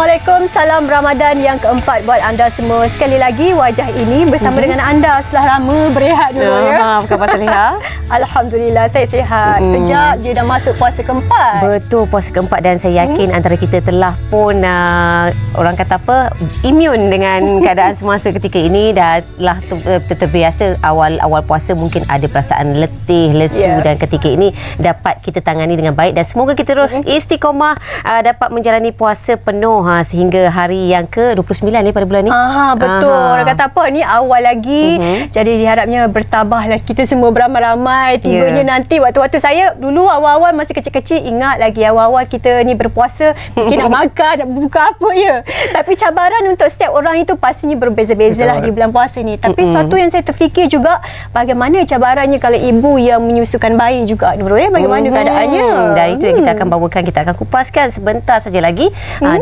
Assalamualaikum, salam Ramadan yang keempat buat anda semua. Sekali lagi wajah ini bersama dengan anda setelah lama berehat dulu ya. Apa khabar Saleha? Alhamdulillah saya sihat. Kejap je dah masuk puasa keempat. Betul, puasa keempat dan saya yakin antara kita telah pun orang kata apa, imun dengan keadaan semasa ketika ini. Dah terbiasa awal puasa mungkin ada perasaan letih, lesu dan ketika ini dapat kita tangani dengan baik dan semoga kita terus istiqomah dapat menjalani puasa penuh sehingga hari yang ke-29 pada bulan ni. Betul. Orang kata apa, ni awal lagi. Jadi diharapnya bertabahlah kita semua beramai-ramai. Tibanya nanti waktu-waktu saya dulu awal-awal masih kecil-kecil, ingat lagi awal-awal kita ni berpuasa mungkin nak makan, nak buka apa ya. Tapi cabaran untuk setiap orang itu pastinya berbeza-beza lah di bulan puasa ni. Tapi satu yang saya terfikir juga, bagaimana cabarannya kalau ibu yang menyusukan bayi juga Nurul ya, bagaimana keadaannya. Dan itu yang kita akan bawakan, kita akan kupaskan sebentar saja lagi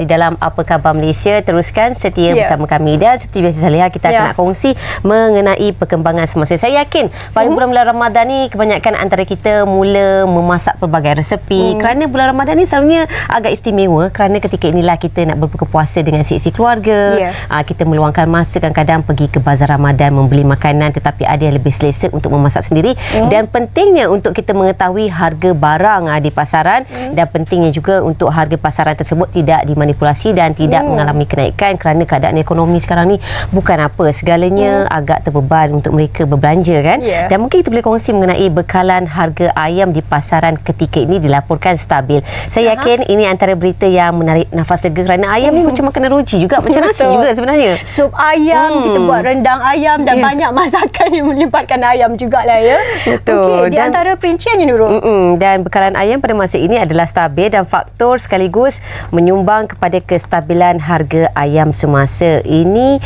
di dalam Apa Khabar Malaysia. Teruskan setia bersama kami dan seperti biasa Saleha, kita akan nak kongsi mengenai perkembangan semasa. Saya yakin pada bulan-bulan Ramadan ni kebanyakan antara kita mula memasak pelbagai resepi kerana bulan Ramadan ni selalunya agak istimewa kerana ketika inilah kita nak berbuka puasa dengan si keluarga. Kita meluangkan masa kadang-kadang pergi ke bazar Ramadan membeli makanan, tetapi ada yang lebih selesa untuk memasak sendiri dan pentingnya untuk kita mengetahui harga barang di pasaran dan pentingnya juga untuk harga pasaran tersebut tidak dimanipulasi dan tidak mengalami kenaikan kerana keadaan ekonomi sekarang ni bukan apa, segalanya agak terbeban untuk mereka berbelanja kan. Dan mungkin kita boleh kongsi mengenai bekalan harga ayam di pasaran ketika ini dilaporkan stabil. Saya yakin ini antara berita yang menarik nafas lega kerana ayam ni macam makanan roji juga, macam nasi juga sebenarnya. Sup ayam, kita buat rendang ayam dan banyak masakan yang melibatkan ayam jugalah ya. Betul. Di antara perinciannya Nurul. Dan bekalan ayam pada masa ini adalah stabil dan faktor sekaligus menyumbang kepada kestabilan harga ayam semasa. Ini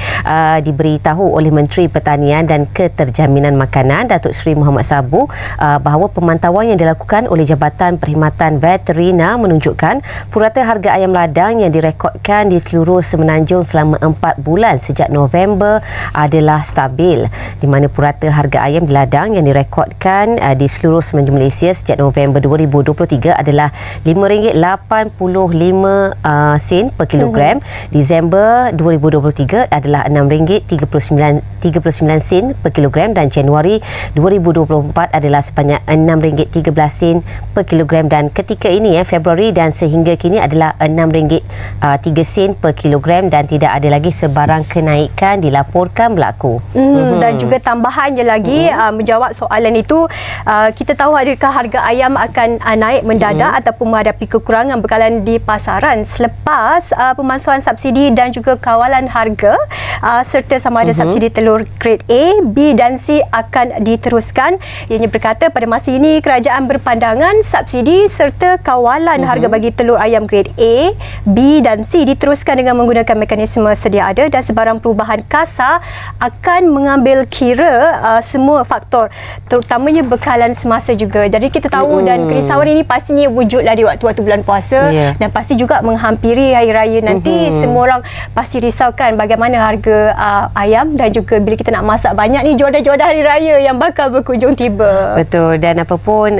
diberitahu oleh Menteri Pertanian dan Keterjaminan Makanan Datuk Seri Muhammad Sabu bahawa pemantauan yang dilakukan oleh Jabatan Perkhidmatan Veterina menunjukkan purata harga ayam ladang yang direkodkan di seluruh Semenanjung selama 4 bulan sejak November adalah stabil, di mana purata harga ayam di ladang yang direkodkan di seluruh Semenanjung Malaysia sejak November 2023 adalah RM5.85 per kilogram. Disember 2023 adalah RM6.39 per kilogram dan Januari 2024 adalah sebanyak RM6.13 per kilogram dan ketika ini Februari dan sehingga kini adalah RM6.03 per kilogram dan tidak ada lagi sebarang kenaikan dilaporkan berlaku. Dan juga tambahan je lagi menjawab soalan itu, kita tahu adakah harga ayam akan naik mendadak ataupun menghadapi kekurangan bekalan di pasaran selepas pemalsuan subsidi dan juga kawalan harga serta sama ada subsidi telur grade A, B dan C akan diteruskan. Ianya berkata pada masa ini kerajaan berpandangan subsidi serta kawalan harga bagi telur ayam grade A, B dan C diteruskan dengan menggunakan mekanisme sedia ada dan sebarang perubahan kasar akan mengambil kira semua faktor terutamanya bekalan semasa juga. Jadi kita tahu dan kerisauan ini pastinya wujudlah di waktu-waktu bulan puasa dan pasti juga menghampiri hari raya nanti. Semua orang pasti risaukan bagaimana harga ayam dan juga bila kita nak masak banyak ni jodoh-jodoh hari raya yang bakal berkunjung tiba. Betul, dan apapun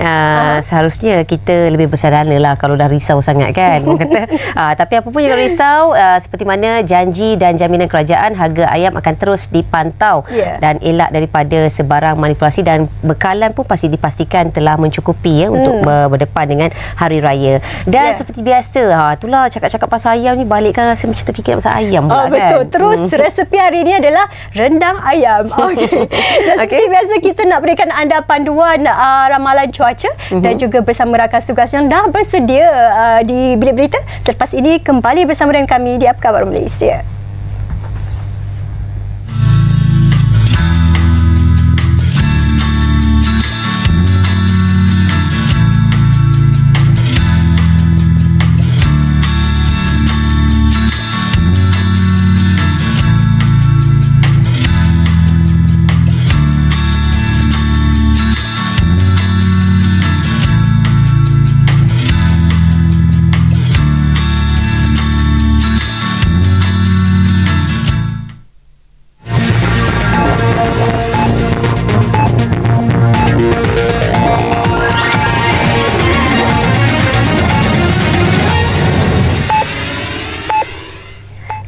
seharusnya kita lebih bersederhana lah kalau dah risau sangat kan. Kata, tapi apapun yang risau, seperti mana janji dan jaminan kerajaan, harga ayam akan terus dipantau dan elak daripada sebarang manipulasi dan bekalan pun pasti dipastikan telah mencukupi untuk berdepan dengan hari raya. Dan seperti biasa, itulah cakap-cakap pasal ayam ni balikkan rasa macam terfikir pasal ayam pula kan. Betul. Terus resepi hari ini adalah rendang ayam. Dan seperti biasa kita nak berikan anda panduan ramalan cuaca dan juga bersama rakan tugas yang dah bersedia di bilik berita. Selepas ini kembali bersama dengan kami di Apa Khabar Malaysia.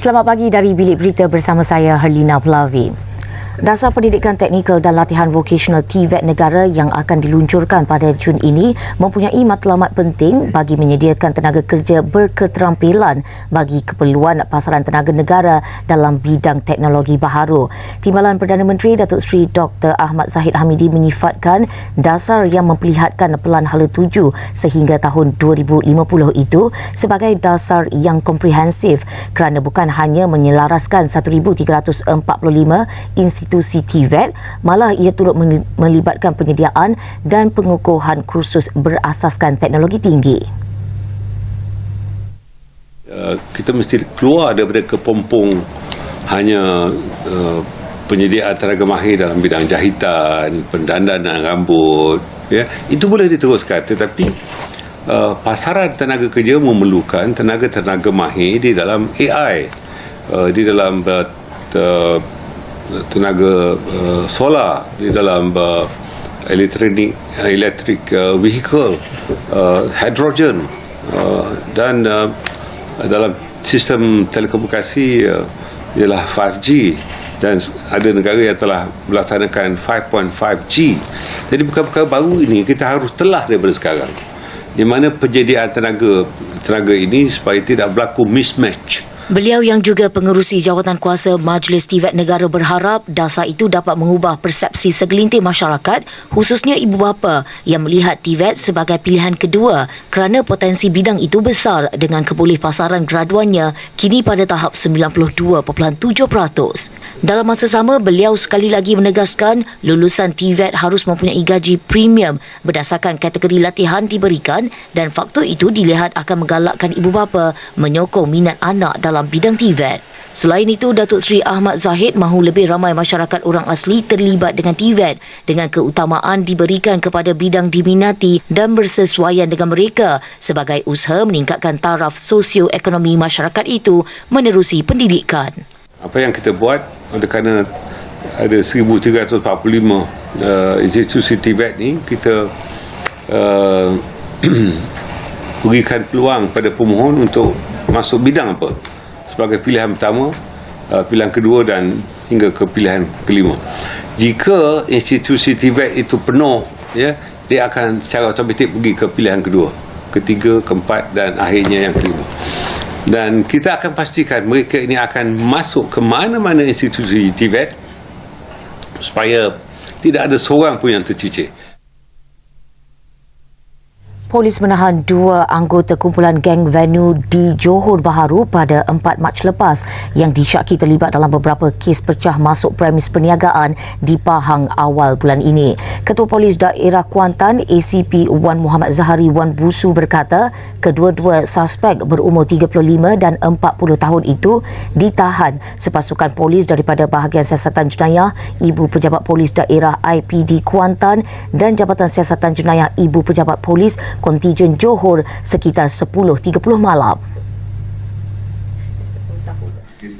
Selamat pagi dari Bilik Berita bersama saya Herlina Pelavi. Dasar Pendidikan Teknikal dan Latihan Vokasional TVET negara yang akan diluncurkan pada Jun ini mempunyai matlamat penting bagi menyediakan tenaga kerja berketerampilan bagi keperluan pasaran tenaga negara dalam bidang teknologi baharu. Timbalan Perdana Menteri Datuk Seri Dr. Ahmad Zahid Hamidi menyifatkan dasar yang memperlihatkan Pelan Hala 7 sehingga tahun 2050 itu sebagai dasar yang komprehensif kerana bukan hanya menyelaraskan 1,345 institusi TVET, malah ia turut melibatkan penyediaan dan pengukuhan kursus berasaskan teknologi tinggi. Kita mesti keluar daripada kepompong hanya penyediaan tenaga mahir dalam bidang jahitan, pendandanan rambut. Ya, itu boleh diteruskan, tetapi pasaran tenaga kerja memerlukan tenaga-tenaga mahir di dalam AI, di dalam tenaga solar, di dalam electric vehicle, hydrogen, dan dalam sistem telekomunikasi ialah 5G, dan ada negara yang telah melaksanakan 5.5G. Jadi perkara-perkara baru ini kita harus telah daripada sekarang, di mana penyediaan tenaga ini supaya tidak berlaku mismatch. Beliau yang juga pengerusi jawatan kuasa Majlis TVET Negara berharap dasar itu dapat mengubah persepsi segelintir masyarakat, khususnya ibu bapa yang melihat TVET sebagai pilihan kedua kerana potensi bidang itu besar dengan keboleh pasaran graduannya kini pada tahap 92.7%. Dalam masa sama, beliau sekali lagi menegaskan lulusan TVET harus mempunyai gaji premium berdasarkan kategori latihan diberikan dan faktor itu dilihat akan menggalakkan ibu bapa menyokong minat anak dalam bidang TVET. Selain itu, Datuk Seri Ahmad Zahid mahu lebih ramai masyarakat orang asli terlibat dengan TVET dengan keutamaan diberikan kepada bidang diminati dan bersesuaian dengan mereka sebagai usaha meningkatkan taraf sosioekonomi masyarakat itu menerusi pendidikan. Apa yang kita buat, oleh kerana ada 1,345 institusi TVET ni, kita berikan peluang pada pemohon untuk masuk bidang apa sebagai pilihan pertama, pilihan kedua dan hingga ke pilihan kelima. Jika institusi TVET itu penuh, ya, dia akan secara otomatik pergi ke pilihan kedua, ketiga, keempat dan akhirnya yang kelima. Dan kita akan pastikan mereka ini akan masuk ke mana-mana institusi TVET supaya tidak ada seorang pun yang tercicir. Polis menahan 2 anggota kumpulan geng Venue di Johor Bahru pada 4 Mac lepas yang disyaki terlibat dalam beberapa kes pecah masuk premis perniagaan di Pahang awal bulan ini. Ketua Polis Daerah Kuantan ACP Wan Muhammad Zahari Wan Busu berkata kedua-dua suspek berumur 35 dan 40 tahun itu ditahan sepasukan polis daripada bahagian siasatan jenayah Ibu Pejabat Polis Daerah IPD Kuantan dan Jabatan Siasatan Jenayah Ibu Pejabat Polis Kontijen Johor sekitar 10.30 malam.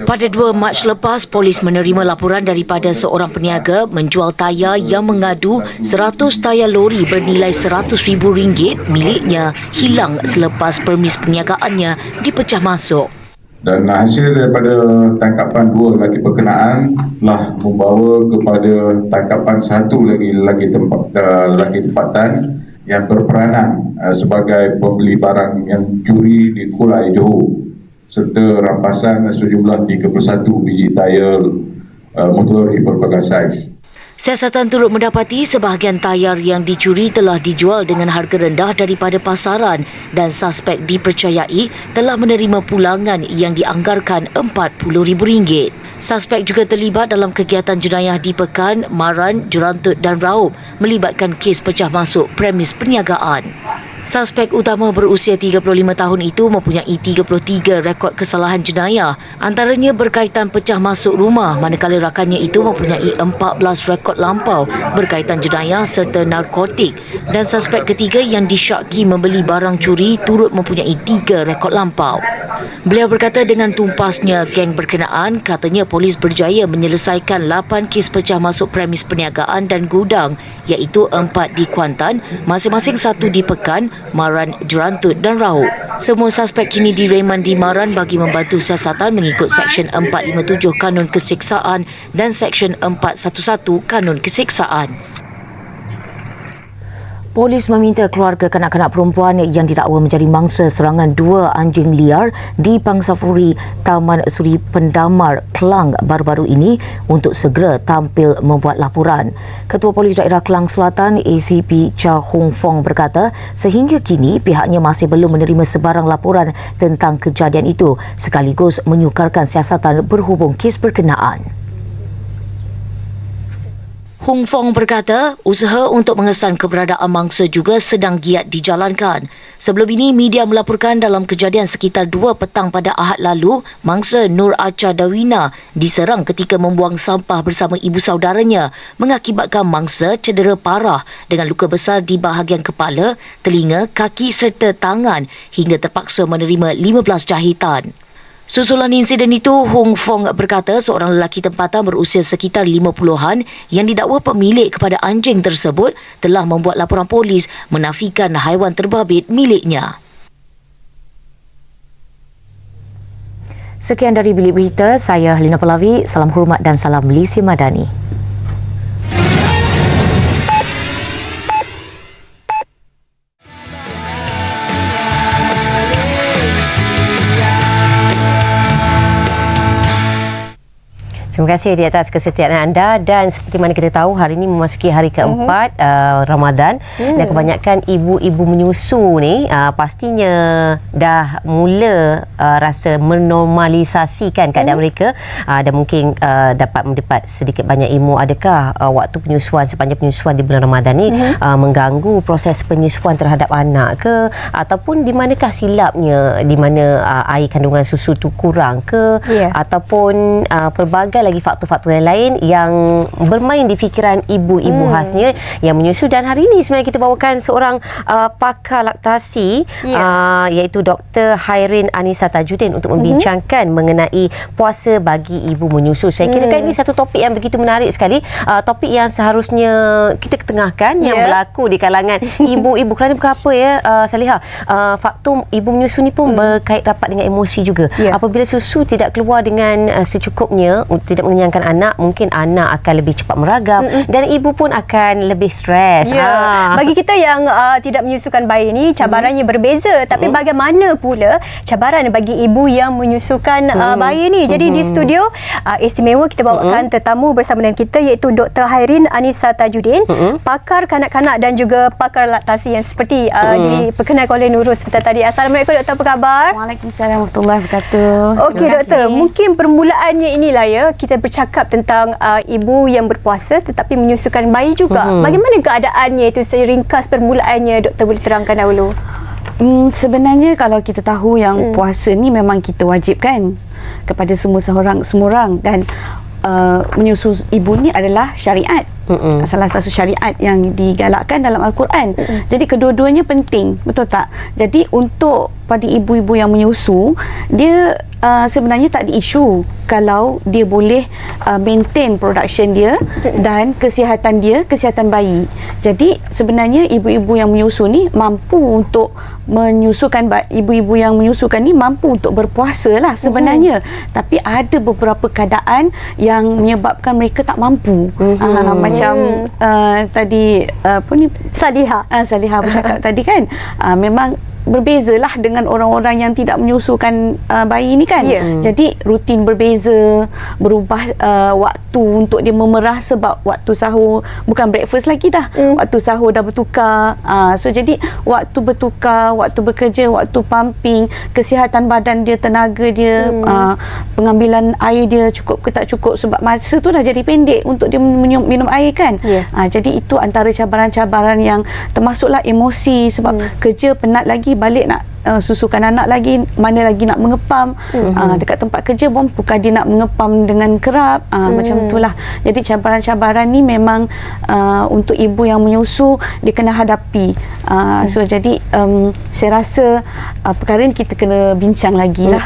Pada 2 Mac lepas, polis menerima laporan daripada seorang peniaga menjual tayar yang mengadu 100 tayar lori bernilai RM100,000 miliknya hilang selepas permis perniagaannya dipecah masuk. Dan hasil daripada tangkapan 2 lelaki berkenaan telah membawa kepada tangkapan 1 lelaki tempatan yang berperanan sebagai pembeli barang yang curi di Kulai Johor serta rampasan sejumlah 31 biji tayar motor lori berbagai saiz. Siasatan turut mendapati sebahagian tayar yang dicuri telah dijual dengan harga rendah daripada pasaran dan suspek dipercayai telah menerima pulangan yang dianggarkan RM40,000. Suspek juga terlibat dalam kegiatan jenayah di Pekan, Maran, Jurantut dan Raub melibatkan kes pecah masuk premis perniagaan. Suspek utama berusia 35 tahun itu mempunyai 33 rekod kesalahan jenayah, antaranya berkaitan pecah masuk rumah, manakala rakannya itu mempunyai 14 rekod lampau berkaitan jenayah serta narkotik, dan suspek ketiga yang disyaki membeli barang curi turut mempunyai 3 rekod lampau. Beliau berkata dengan tumpasnya geng berkenaan, katanya polis berjaya menyelesaikan 8 kes pecah masuk premis perniagaan dan gudang, iaitu 4 di Kuantan, masing-masing 1 di Pekan, Maran, Jerantut dan Raub. Semua suspek kini direman di Maran bagi membantu siasatan mengikut Seksyen 457 Kanun Keseksaan dan Seksyen 411 Kanun Keseksaan. Polis meminta keluarga kanak-kanak perempuan yang didakwa menjadi mangsa serangan 2 anjing liar di Pangsafuri Taman Suri Pendamar, Klang baru-baru ini untuk segera tampil membuat laporan. Ketua Polis Daerah Klang Selatan ACP Cha Hong Fong berkata sehingga kini pihaknya masih belum menerima sebarang laporan tentang kejadian itu sekaligus menyukarkan siasatan berhubung kes berkenaan. Hong Fong berkata, usaha untuk mengesan keberadaan mangsa juga sedang giat dijalankan. Sebelum ini, media melaporkan dalam kejadian sekitar 2 petang pada Ahad lalu, mangsa Nur Acha Dawina diserang ketika membuang sampah bersama ibu saudaranya mengakibatkan mangsa cedera parah dengan luka besar di bahagian kepala, telinga, kaki serta tangan hingga terpaksa menerima 15 jahitan. Susulan insiden itu, Hong Fong berkata seorang lelaki tempatan berusia sekitar 50-an yang didakwa pemilik kepada anjing tersebut telah membuat laporan polis menafikan haiwan terbabit miliknya. Sekian dari Bilik Berita, saya Helena Pahlavi. Salam hormat dan salam Malaysia Madani. Terima kasih di atas kesetiaan anda dan seperti mana kita tahu hari ini memasuki hari keempat Ramadan dan kebanyakan ibu-ibu menyusu ni pastinya dah mula rasa menormalisasikan keadaan mereka dan mungkin dapat mendapat sedikit banyak ilmu. Adakah waktu penyusuan sepanjang penyusuan di bulan Ramadan ni mengganggu proses penyusuan terhadap anak ke ataupun di manakah silapnya, di mana air kandungan susu tu kurang ke ataupun pelbagai lagi faktor-faktor yang lain yang bermain di fikiran ibu-ibu khasnya yang menyusu. Dan hari ini sebenarnya kita bawakan seorang pakar laktasi iaitu Dr. Hairin Anisa Tajuddin untuk membincangkan mengenai puasa bagi ibu menyusu. Saya kira kan ini satu topik yang begitu menarik sekali, topik yang seharusnya kita ketengahkan yang berlaku di kalangan ibu-ibu. Kerana berapa Saliha, faktor ibu menyusu ni pun berkait rapat dengan emosi juga. Apabila susu tidak keluar dengan secukupnya, tidak mengenyangkan anak, mungkin anak akan lebih cepat meragam dan ibu pun akan lebih stres. Bagi kita yang tidak menyusukan bayi ni, cabarannya berbeza. Tapi bagaimana pula cabaran bagi ibu yang menyusukan bayi ni? Jadi di studio istimewa kita bawakan tetamu bersama dengan kita iaitu Dr. Hairin Anisa Tajuddin, pakar kanak-kanak dan juga pakar laktasi yang seperti diperkenalkan oleh Nurul sebentar tadi. Assalamualaikum Doktor, apa khabar? Waalaikumsalam warahmatullahi wabarakatuh. Okey Doktor, mungkin permulaannya inilah kita bercakap tentang ibu yang berpuasa tetapi menyusukan bayi juga. Bagaimana keadaannya itu seringkas permulaannya, Doktor boleh terangkan dahulu? Sebenarnya kalau kita tahu yang puasa ni memang kita wajibkan kepada semua orang dan menyusu ibu ni adalah syariat. Salah satu syariat yang digalakkan dalam Al-Quran. Jadi kedua-duanya penting, betul tak? Jadi untuk pada ibu-ibu yang menyusu, dia sebenarnya tak ada isu kalau dia boleh maintain production dia dan kesihatan dia, kesihatan bayi. Jadi sebenarnya ibu-ibu yang menyusu ni mampu untuk menyusukan, ibu-ibu yang menyusukan ni mampu untuk berpuasa lah sebenarnya. Tapi ada beberapa keadaan yang menyebabkan mereka tak mampu. Macam tadi apa ni, Saliha bercakap tadi kan, memang berbezalah dengan orang-orang yang tidak menyusukan bayi ni kan. Jadi rutin berbeza, berubah waktu untuk dia memerah sebab waktu sahur bukan breakfast lagi dah. Waktu sahur dah bertukar. So jadi waktu bertukar, waktu bekerja, waktu pumping, kesihatan badan dia, tenaga dia, pengambilan air dia cukup ke tak cukup sebab masa tu dah jadi pendek untuk dia minum air kan. Jadi itu antara cabaran-cabaran yang termasuklah emosi sebab kerja penat lagi, balik nak susukan anak lagi, mana lagi nak mengepam. Dekat tempat kerja pun bukan dia nak mengepam dengan kerap, macam itulah. Jadi cabaran-cabaran ni memang untuk ibu yang menyusu dia kena hadapi. So jadi saya rasa perkara ni kita kena bincang lagi lah.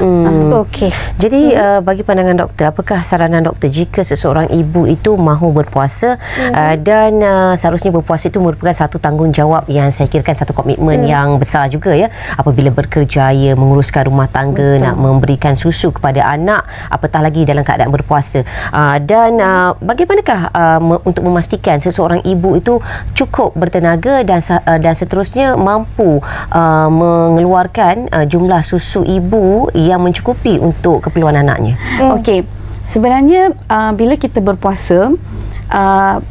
Okey. Jadi bagi pandangan doktor, apakah saranan doktor jika seseorang ibu itu mahu berpuasa dan seharusnya berpuasa itu merupakan satu tanggungjawab yang saya kirakan satu komitmen yang besar juga ya, apabila berkerjaya, menguruskan rumah tangga, nak memberikan susu kepada anak, apatah lagi dalam keadaan berpuasa. Dan bagaimanakah untuk memastikan seseorang ibu itu cukup bertenaga dan seterusnya mampu mengeluarkan jumlah susu ibu yang mencukupi untuk keperluan anaknya? Okey. Sebenarnya bila kita berpuasa,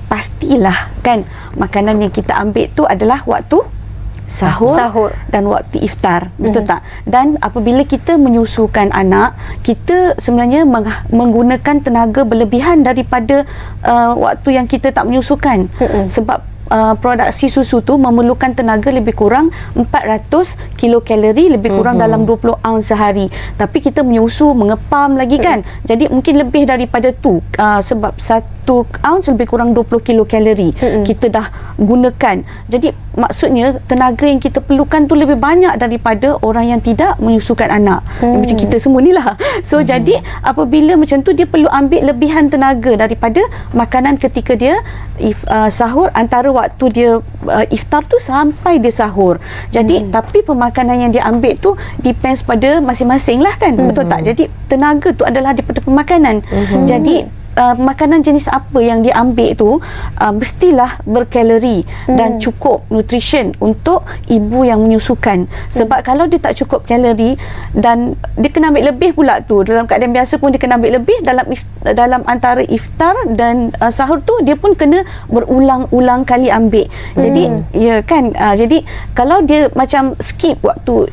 pastilah kan makanan yang kita ambil tu adalah waktu sahur dan waktu iftar, betul tak? Dan apabila kita menyusukan anak, kita sebenarnya menggunakan tenaga berlebihan daripada waktu yang kita tak menyusukan. Sebab produksi susu tu memerlukan tenaga lebih kurang 400 kilokalori, lebih kurang dalam 20 ounce sehari. Tapi kita menyusu, mengepam lagi kan, jadi mungkin lebih daripada tu, sebab 1 ounce lebih kurang 20 kilokalori kita dah gunakan. Jadi maksudnya tenaga yang kita perlukan tu lebih banyak daripada orang yang tidak menyusukan anak, macam kita semua ni lah. So jadi apabila macam tu, dia perlu ambil lebihan tenaga daripada makanan ketika dia sahur, antara waktu dia iftar tu sampai dia sahur. Jadi tapi pemakanan yang dia ambil tu depends pada masing-masing lah kan, betul tak? Jadi tenaga tu adalah daripada pemakanan. Jadi makanan jenis apa yang dia ambil tu mestilah berkalori dan cukup nutrition untuk ibu yang menyusukan. Sebab kalau dia tak cukup kalori dan dia kena ambil lebih pula tu, dalam keadaan biasa pun dia kena ambil lebih, dalam antara iftar dan sahur tu dia pun kena berulang-ulang kali ambil. Jadi ya kan, jadi kalau dia macam skip waktu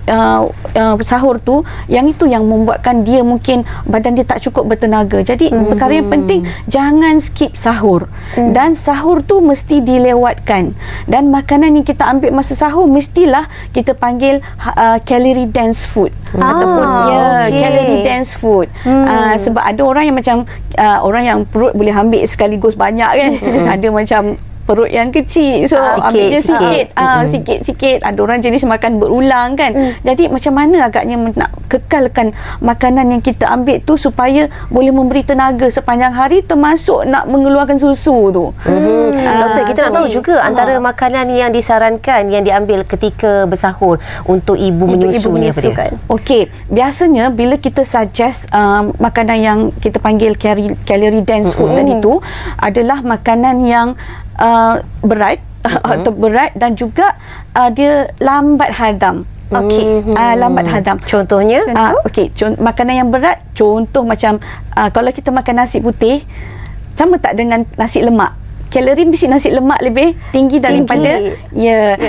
sahur tu, yang itu yang membuatkan dia mungkin badan dia tak cukup bertenaga. Jadi perkara yang penting, jangan skip sahur. Dan sahur tu mesti dilewatkan. Dan makanan yang kita ambil masa sahur mestilah kita panggil calorie dense food, ataupun calorie dense food. Sebab ada orang yang macam orang yang perut boleh ambil sekaligus banyak kan. Ada macam perut yang kecil, so ambil dia sikit-sikit. Ada orang jenis makan berulang kan. Jadi macam mana agaknya nak kekalkan makanan yang kita ambil tu supaya boleh memberi tenaga sepanjang hari, termasuk nak mengeluarkan susu tu. Doktor, kita nak tahu juga antara makanan yang disarankan yang diambil ketika bersahur untuk ibu menyusu ni apa dia? Okey, biasanya bila kita suggest makanan yang kita panggil calorie dense food tadi tu adalah makanan yang berat atau berat dan juga dia lambat hadam. Lambat hadam. Contohnya? Makanan yang berat, contoh macam kalau kita makan nasi putih, sama tak dengan nasi lemak? Kalori mesti nasi lemak lebih tinggi daripada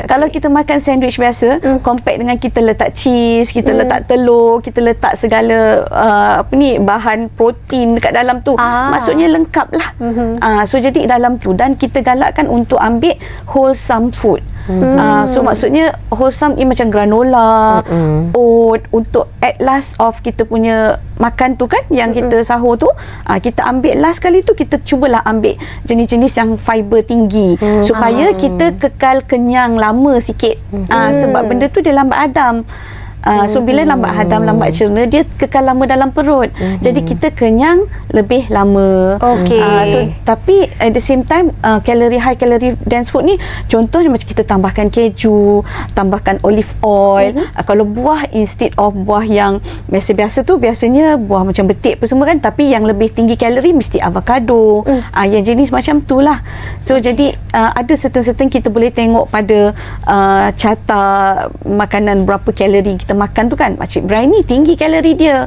kalau kita makan sandwich biasa, compare dengan kita letak cheese, kita letak telur, kita letak segala bahan protein dekat dalam tu, maksudnya lengkap lah. So jadi dalam tu, dan kita galakkan untuk ambil wholesome food. So maksudnya wholesome ni macam granola, oat, untuk at last of kita punya makan tu kan, yang kita sahur tu, kita ambil last kali tu, kita cubalah ambil jenis-jenis yang fiber tinggi supaya kita kekal kenyang lama sikit. Sebab benda tu dia lambat hadam. So bila lambat hadam, lambat cerna, dia kekal lama dalam perut. Jadi kita kenyang lebih lama. So tapi at the same time, high calorie dense food ni, contohnya macam kita tambahkan keju, tambahkan olive oil. Kalau buah, instead of buah yang biasa-biasa tu, biasanya buah macam betik apa semua kan, tapi yang lebih tinggi kalori mesti avocado. Yang jenis macam tu lah. So jadi ada certain kita boleh tengok pada carta makanan berapa kalori kita makan tu kan. Macam biryani tinggi kalori dia,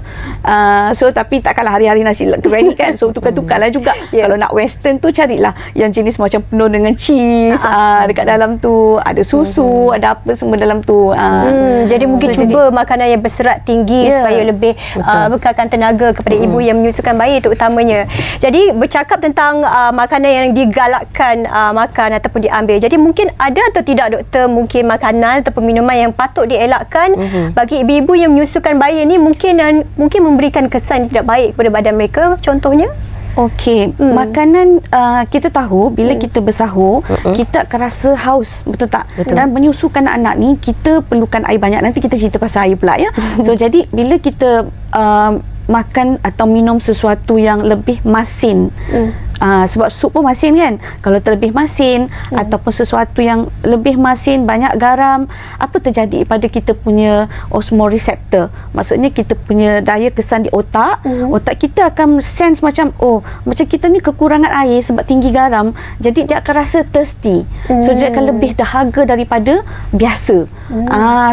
so tapi takkanlah hari-hari nasi biryani kan, so tukar-tukarlah juga. Kalau nak western tu, carilah yang jenis macam penuh dengan cheese, dekat dalam tu ada susu, ada apa semua dalam tu. Jadi mungkin cuba makanan yang berserat tinggi supaya lebih bekalkan tenaga kepada ibu yang menyusukan bayi terutamanya. Jadi bercakap tentang makanan yang digalakkan makan ataupun diambil, jadi mungkin ada atau tidak doktor, mungkin makanan ataupun minuman yang patut dielakkan bagi ibu-ibu yang menyusukan bayi ni mungkin memberikan kesan yang tidak baik kepada badan mereka, contohnya? Okey, makanan kita tahu bila kita bersahur, kita akan rasa haus, betul tak? Betul. Dan menyusukan anak ni kita perlukan air banyak. Nanti kita cerita pasal air pula ya. So jadi bila kita makan atau minum sesuatu yang lebih masin, sebab sup pun masin kan, kalau terlebih masin ataupun sesuatu yang lebih masin, banyak garam, apa terjadi pada kita punya osmoreceptor, maksudnya kita punya daya kesan di otak, otak kita akan sense macam macam kita ni kekurangan air sebab tinggi garam, jadi dia akan rasa thirsty, so dia akan lebih dahaga daripada biasa.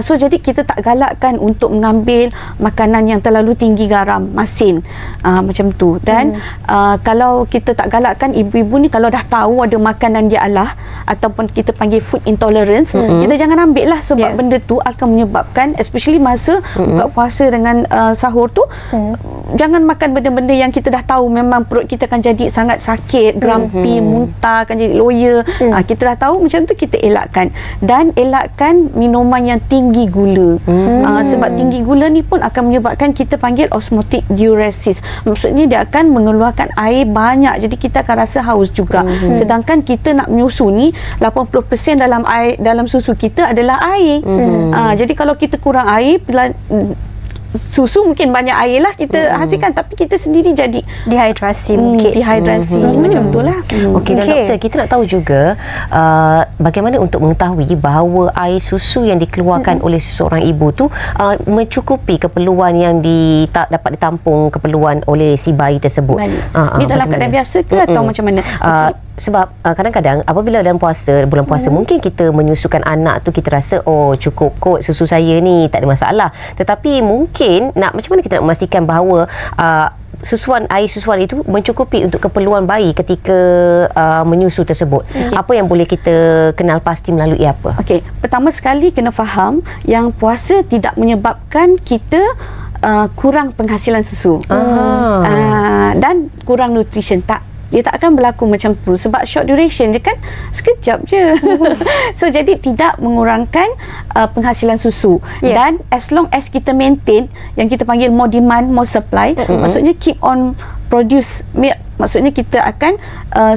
So jadi kita tak galakkan untuk mengambil makanan yang terlalu tinggi garam, masin, macam tu. Dan kalau kita tak galakkan, ibu-ibu ni kalau dah tahu ada makanan dia alah ataupun kita panggil food intolerance, kita jangan ambil lah, sebab benda tu akan menyebabkan, especially masa buka puasa dengan sahur tu, jangan makan benda-benda yang kita dah tahu memang perut kita akan jadi sangat sakit, grumpy, muntah, akan jadi loya. Kita dah tahu macam tu, kita elakkan. Dan elakkan minuman yang tinggi gula, sebab tinggi gula ni pun akan menyebabkan kita panggil osmotic diuresis, maksudnya dia akan mengeluarkan air banyak, jadi kita akan rasa haus juga. Sedangkan kita nak menyusu ni 80% dalam susu kita adalah air. Jadi kalau kita kurang air, susu mungkin banyak air lah kita hasilkan, tapi kita sendiri jadi dehidrasi, mungkin dehidrasi macam tu lah. Okey, dan doktor, kita nak tahu juga bagaimana untuk mengetahui bahawa air susu yang dikeluarkan oleh seseorang ibu tu mencukupi keperluan yang dapat ditampung keperluan oleh si bayi tersebut. Ni dalam keadaan biasa ke atau macam mana? Sebab kadang-kadang apabila dalam bulan puasa mungkin kita menyusukan anak tu, kita rasa cukup kot susu saya ni, tak ada masalah, tetapi mungkin macam mana kita nak memastikan bahawa air susuan itu mencukupi untuk keperluan bayi ketika menyusu tersebut. Apa yang boleh kita kenal pasti melalui apa? Okey, pertama sekali kena faham yang puasa tidak menyebabkan kita kurang penghasilan susu dan kurang nutrition, tak. Dia tak akan berlaku macam tu, sebab short duration je kan, sekejap je. So jadi tidak mengurangkan penghasilan susu. Dan as long as kita maintain yang kita panggil more demand, more supply, maksudnya keep on produce milk, maksudnya kita akan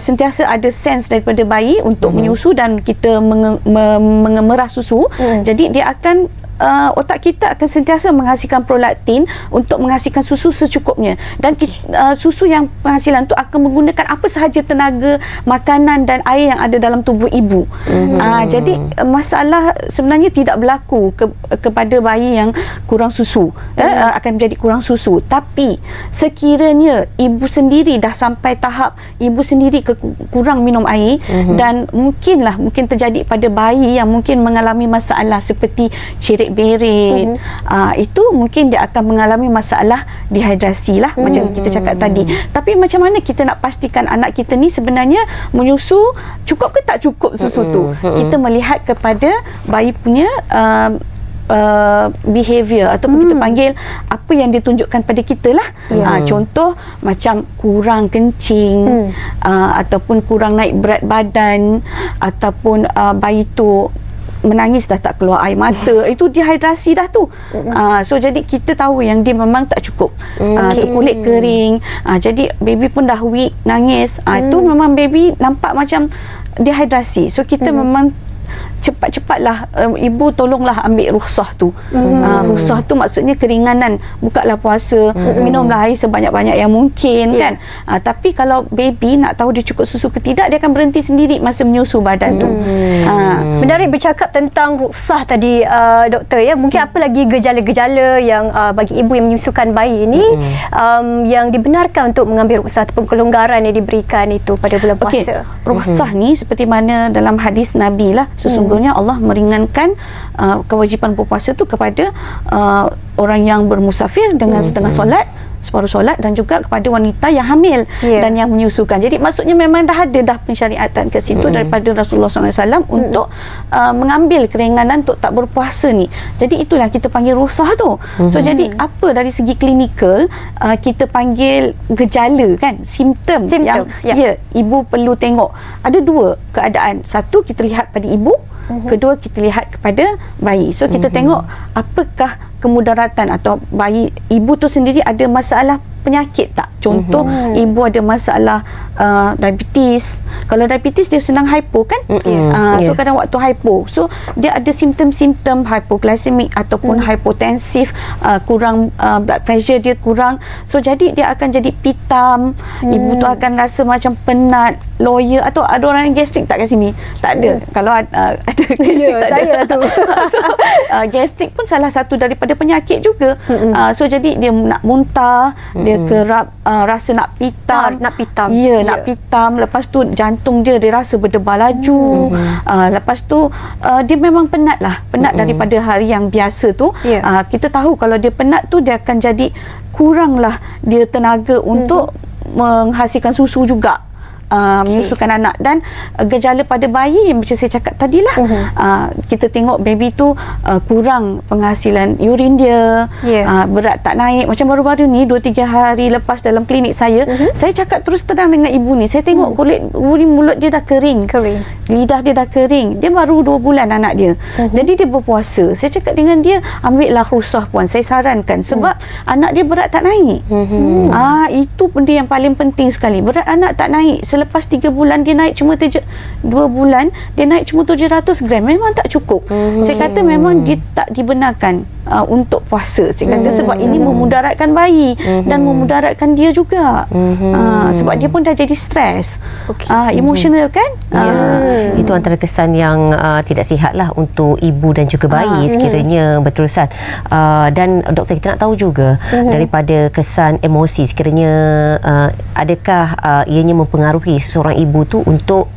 sentiasa ada sense daripada bayi untuk menyusu dan kita mengemerah susu. Jadi dia akan otak kita akan sentiasa menghasilkan prolaktin untuk menghasilkan susu secukupnya, dan susu yang penghasilan tu akan menggunakan apa sahaja tenaga, makanan dan air yang ada dalam tubuh ibu. Jadi masalah sebenarnya tidak berlaku kepada bayi yang kurang susu, akan menjadi kurang susu. Tapi sekiranya ibu sendiri dah sampai tahap ibu sendiri kurang minum air, dan mungkin terjadi pada bayi yang mungkin mengalami masalah seperti cirit berin, itu mungkin dia akan mengalami masalah dehidrasi lah, macam kita cakap tadi. Tapi macam mana kita nak pastikan anak kita ni sebenarnya menyusu cukup ke tak cukup susu tu? Kita melihat kepada bayi punya behavior ataupun kita panggil apa yang ditunjukkan pada kita lah. Contoh macam kurang kencing, ataupun kurang naik berat badan, ataupun bayi tu menangis dah tak keluar air mata, itu dehidrasi dah tu. So jadi kita tahu yang dia memang tak cukup, kulit kering, jadi baby pun dah weak, nangis, itu memang baby nampak macam dehidrasi. So kita memang cepat-cepatlah ibu tolonglah ambil rukhsah tu. Rukhsah tu maksudnya keringanan, bukalah puasa, minumlah air sebanyak-banyak yang mungkin kan. Tapi kalau baby nak tahu dia cukup susu ke tidak, dia akan berhenti sendiri masa menyusu badan tu. Menarik bercakap tentang rukhsah tadi, doktor ya. Mungkin apa lagi gejala-gejala yang bagi ibu yang menyusukan bayi ini yang dibenarkan untuk mengambil rukhsah ataupun kelonggaran yang diberikan itu pada bulan puasa? Rukhsah ni seperti mana dalam hadis Nabi lah, sesungguhnya Allah meringankan kewajipan berpuasa tu kepada orang yang bermusafir dengan setengah solat, separuh solat, dan juga kepada wanita yang hamil dan yang menyusukan. Jadi maksudnya memang dah ada dah pensyariatan ke situ daripada Rasulullah SAW untuk mengambil keringanan untuk tak berpuasa ni. Jadi itulah kita panggil rukhsah tu. So jadi apa dari segi klinikal kita panggil gejala kan, simptom yang ibu perlu tengok. Ada dua keadaan. Satu, kita lihat pada ibu, kedua kita lihat kepada bayi. So kita tengok apakah kemudaratan atau bayi ibu tu sendiri ada masalah penyakit tak? Contoh ibu ada masalah diabetes. Kalau diabetes dia senang hypo kan? So kadang waktu hypo, so dia ada simptom-simptom hypoglycemic ataupun hypotensif, kurang blood pressure dia kurang. So jadi dia akan jadi pitam. Ibu tu akan rasa macam penat, loya. Atau ada orang yang gastrik tak kat sini? Tak ada. Kalau ada gastrik tak saya ada. tu. So, gastrik pun salah satu daripada penyakit juga. So jadi dia nak muntah, dia kerap rasa nak pitam. Nak pitam. Ya, nak pitam. Lepas tu jantung dia rasa berdebar laju. Lepas tu dia memang penat lah. Penat daripada hari yang biasa tu. Kita tahu kalau dia penat tu dia akan jadi kuranglah dia tenaga untuk menghasilkan susu juga. Menyusukan anak. Dan gejala pada bayi yang macam saya cakap tadilah, kita tengok baby tu kurang penghasilan urin dia, berat tak naik. Macam baru-baru ni 2-3 hari lepas dalam klinik saya cakap terus terang dengan ibu ni, saya tengok kulit urin mulut dia dah kering, lidah dia dah kering. Dia baru 2 bulan anak dia. Jadi dia berpuasa. Saya cakap dengan dia, ambillah rusah puan, saya sarankan, sebab anak dia berat tak naik. Itu benda yang paling penting sekali. Berat anak tak naik. Selepas 3 bulan dia naik cuma 2 bulan dia naik cuma 700 gram, memang tak cukup. Saya kata memang dia tak dibenarkan untuk puasa. Saya kata sebab ini memudaratkan bayi dan memudaratkan dia juga. Sebab dia pun dah jadi stres, emosional kan. Itu antara kesan yang tidak sihat lah untuk ibu dan juga bayi sekiranya berterusan. Dan doktor, kita nak tahu juga daripada kesan emosi, sekiranya adakah ianya mempengaruhi seseorang ibu tu untuk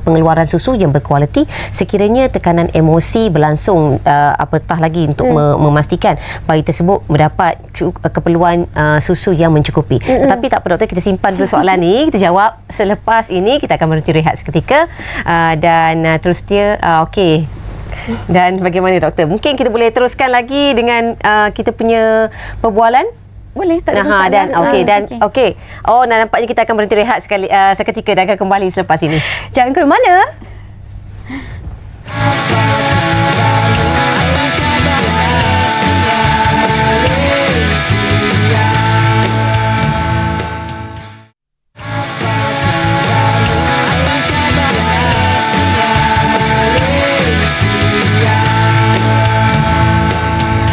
pengeluaran susu yang berkualiti sekiranya tekanan emosi berlangsung, apatah lagi untuk memastikan bayi tersebut mendapat keperluan susu yang mencukupi. Tetapi tak apa doktor, kita simpan dulu soalan ni, kita jawab selepas ini. Kita akan berhenti rehat seketika dan terus dia okey. Dan bagaimana doktor? Mungkin kita boleh teruskan lagi dengan kita punya perbualan. Boleh, tak ada masalah. Dan okey. Oh, nampaknya kita akan berhenti rehat seketika dan akan kembali selepas ini. Jangan ke mana?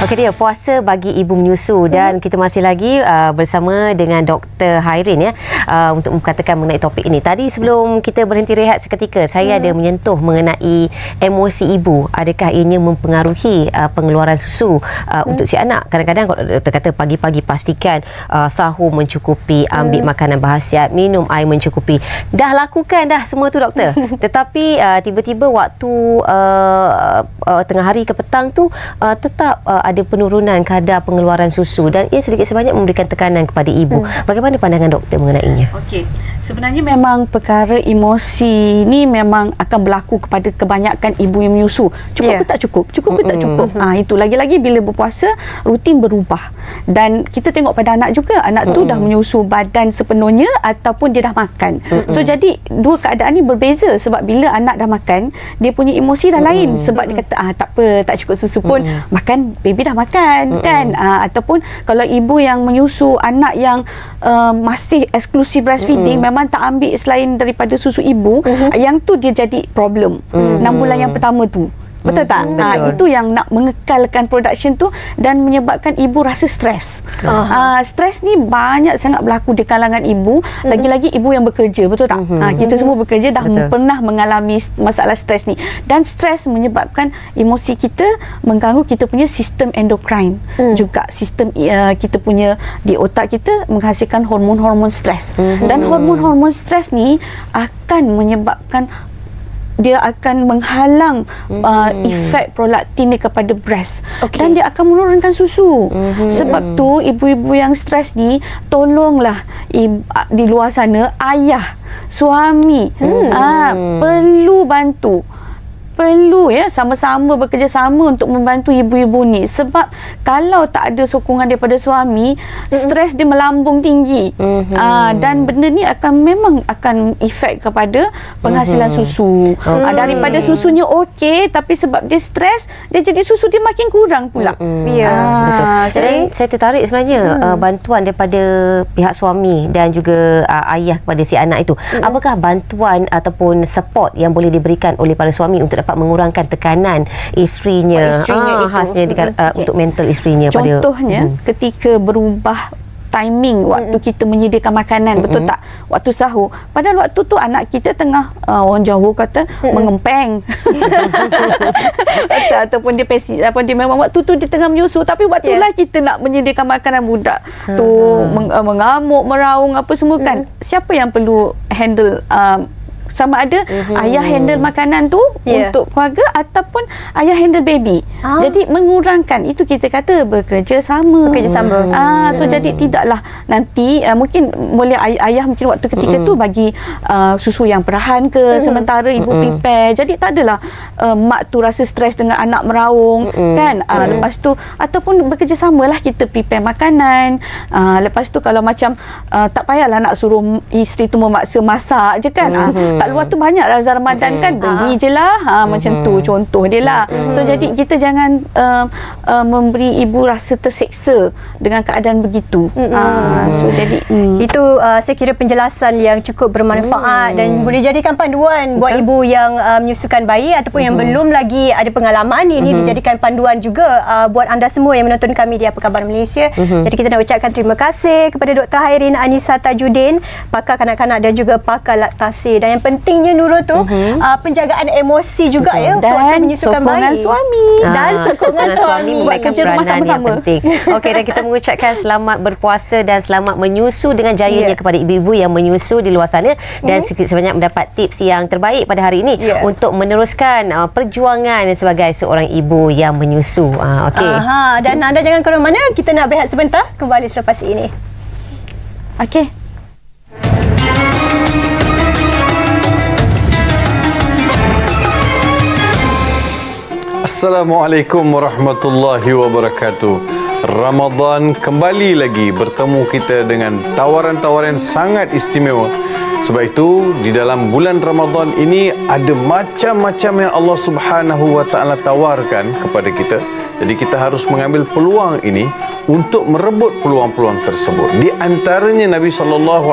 Okey, dia puasa bagi ibu menyusu dan kita masih lagi bersama dengan Dr. Hairin ya, untuk mengatakan mengenai topik ini. Tadi sebelum kita berhenti rehat seketika, saya ada menyentuh mengenai emosi ibu. Adakah ianya mempengaruhi pengeluaran susu untuk si anak? Kadang-kadang kalau doktor kata pagi-pagi pastikan sahur mencukupi, ambil makanan berkhasiat, minum air mencukupi. Dah lakukan dah semua tu doktor. Tetapi tiba-tiba waktu tengah hari ke petang tu tetap ada penurunan kadar pengeluaran susu dan ia sedikit sebanyak memberikan tekanan kepada ibu. Bagaimana pandangan doktor mengenainya? Okey, sebenarnya memang perkara emosi ni memang akan berlaku kepada kebanyakan ibu yang menyusu. Cukup ke tak cukup? Cukup ke tak cukup? Itu lagi-lagi bila berpuasa rutin berubah. Dan kita tengok pada anak juga, anak tu dah menyusu badan sepenuhnya ataupun dia dah makan. So jadi dua keadaan ni berbeza, sebab bila anak dah makan, dia punya emosi dah lain, sebab dia kata tak apa, tak cukup susu pun makan, baby dah makan kan. Ataupun kalau ibu yang menyusu anak yang masih eksklusif breastfeeding, memang tak ambil selain daripada susu ibu, yang tu dia jadi problem 6 bulan yang pertama tu. Betul tak? Itu yang nak mengekalkan production tu dan menyebabkan ibu rasa stres. Stres ni banyak sangat berlaku di kalangan ibu, lagi-lagi ibu yang bekerja, betul tak? Kita semua bekerja dah pernah mengalami masalah stres ni. Dan stres menyebabkan emosi kita mengganggu kita punya sistem endokrin. Juga sistem kita punya di otak kita menghasilkan hormon-hormon stres. Dan hormon-hormon stres ni akan menyebabkan dia akan menghalang efek prolaktin ni kepada breast, dan dia akan menurunkan susu. Sebab tu ibu-ibu yang stres ni, tolonglah di luar sana ayah, suami perlu bantu perlu sama-sama bekerjasama untuk membantu ibu-ibu ni, sebab kalau tak ada sokongan daripada suami, stres dia melambung tinggi. Dan benda ni memang akan efek kepada penghasilan susu. Daripada susunya okey, tapi sebab dia stres, dia jadi susu dia makin kurang pula. Betul. Jadi saya tertarik sebenarnya bantuan daripada pihak suami dan juga ayah kepada si anak itu. Apakah bantuan ataupun support yang boleh diberikan oleh para suami untuk dapat mengurangkan tekanan isterinya, khasnya untuk mental isterinya? Contohnya ketika berubah timing waktu kita menyediakan makanan, betul tak? Waktu sahur. Padahal waktu tu anak kita tengah orang Johor kata mengempeng. Ataupun dia memang waktu tu dia tengah menyusu, tapi waktu lah kita nak menyediakan makanan, budak tu mengamuk, meraung apa semua kan. Siapa yang perlu handle sama ada ayah handle makanan tu untuk keluarga ataupun ayah handle baby. Jadi mengurangkan itu, kita kata bekerjasama. So jadi tidaklah nanti mungkin boleh ayah mungkin waktu ketika tu bagi susu yang perahan ke, sementara ibu prepare. Jadi tak adalah mak tu rasa stres dengan anak meraung kan. Lepas tu ataupun bekerjasamalah, kita prepare makanan. Lepas tu kalau macam tak payahlah nak suruh isteri tu memaksa masak je kan. Kat luar tu banyak Razak Ramadan kan, beli je lah, macam tu contoh dia lah. So jadi kita jangan memberi ibu rasa terseksa dengan keadaan begitu. So jadi itu saya kira penjelasan yang cukup bermanfaat dan boleh jadikan panduan buat ibu yang menyusukan bayi ataupun yang belum lagi ada pengalaman. Ini dijadikan panduan juga buat anda semua yang menonton kami di Apa Khabar Malaysia. Jadi kita nak ucapkan terima kasih kepada Dr. Hairin Anisa Tajuddin, pakar kanak-kanak dan juga pakar laktasi. Dan yang pentingnya Nurul tu penjagaan emosi juga ya sewaktu menyusukan bayi. Suami Dan sokongan suami buat kerja rumah sama-sama. Okey, dan kita mengucapkan selamat berpuasa dan selamat menyusu dengan jayanya kepada ibu-ibu yang menyusu di luar sana dan sebanyak mendapat tips yang terbaik pada hari ini untuk meneruskan perjuangan sebagai seorang ibu yang menyusu. Okey. Dan anda jangan ke mana, kita nak berehat sebentar, kembali selepas ini. Okey. Assalamualaikum warahmatullahi wabarakatuh. Ramadan kembali lagi bertemu kita dengan tawaran-tawaran sangat istimewa. Sebab itu di dalam bulan Ramadan ini ada macam-macam yang Allah Subhanahu wa taala tawarkan kepada kita. Jadi kita harus mengambil peluang ini untuk merebut peluang-peluang tersebut. Di antaranya Nabi SAW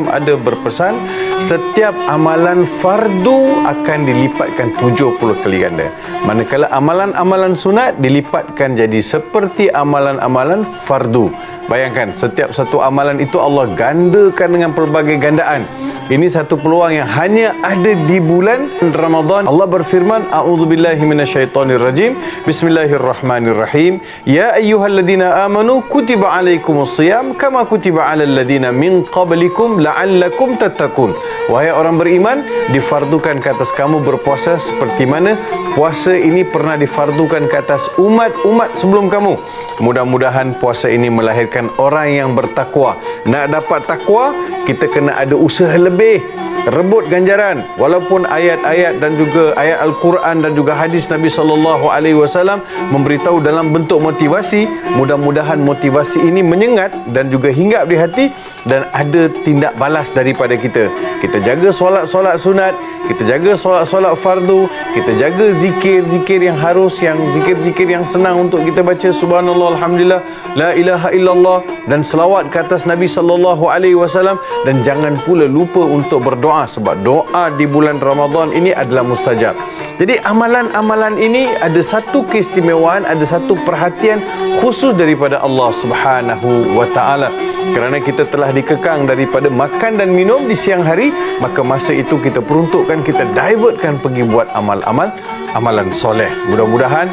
ada berpesan, setiap amalan fardu akan dilipatkan 70 kali ganda. Manakala amalan-amalan sunat dilipatkan jadi seperti amalan-amalan fardu. Bayangkan, setiap satu amalan itu Allah gandakan dengan pelbagai gandaan. Ini satu peluang yang hanya ada di bulan Ramadan. Allah berfirman, A'udzubillahi minasyaitonirrajim. Bismillahirrahmanirrahim. Ya ayyuhalladzina amanu kutiba alaikumusiyam kama kutiba alal ladzina min qablikum la'allakum tattaqun. Wahai orang beriman, difardukan ke atas kamu berpuasa seperti mana puasa ini pernah difardukan ke atas umat-umat sebelum kamu. Mudah-mudahan puasa ini melahirkan orang yang bertakwa. Nak dapat takwa, kita kena ada usaha lebih, rebut ganjaran. Walaupun ayat-ayat dan juga ayat Al-Quran dan juga hadis Nabi SAW memberitahu dalam bentuk motivasi, mudah-mudahan motivasi ini menyengat dan juga hinggap di hati dan ada tindak balas daripada kita. Kita jaga solat-solat sunat, kita jaga solat-solat fardu, kita jaga zikir-zikir yang harus, yang zikir-zikir yang senang untuk kita baca, subhanallah, alhamdulillah, la ilaha illallah, dan selawat ke atas Nabi SAW. Dan jangan pula lupa untuk berdoa, sebab doa di bulan Ramadan ini adalah mustajab. Jadi amalan-amalan ini ada satu keistimewaan, ada satu perhatian khusus daripada Allah Subhanahu wa taala. Kerana kita telah dikekang daripada makan dan minum di siang hari, maka masa itu kita peruntukkan, kita divertkan pergi buat amalan soleh. Mudah-mudahan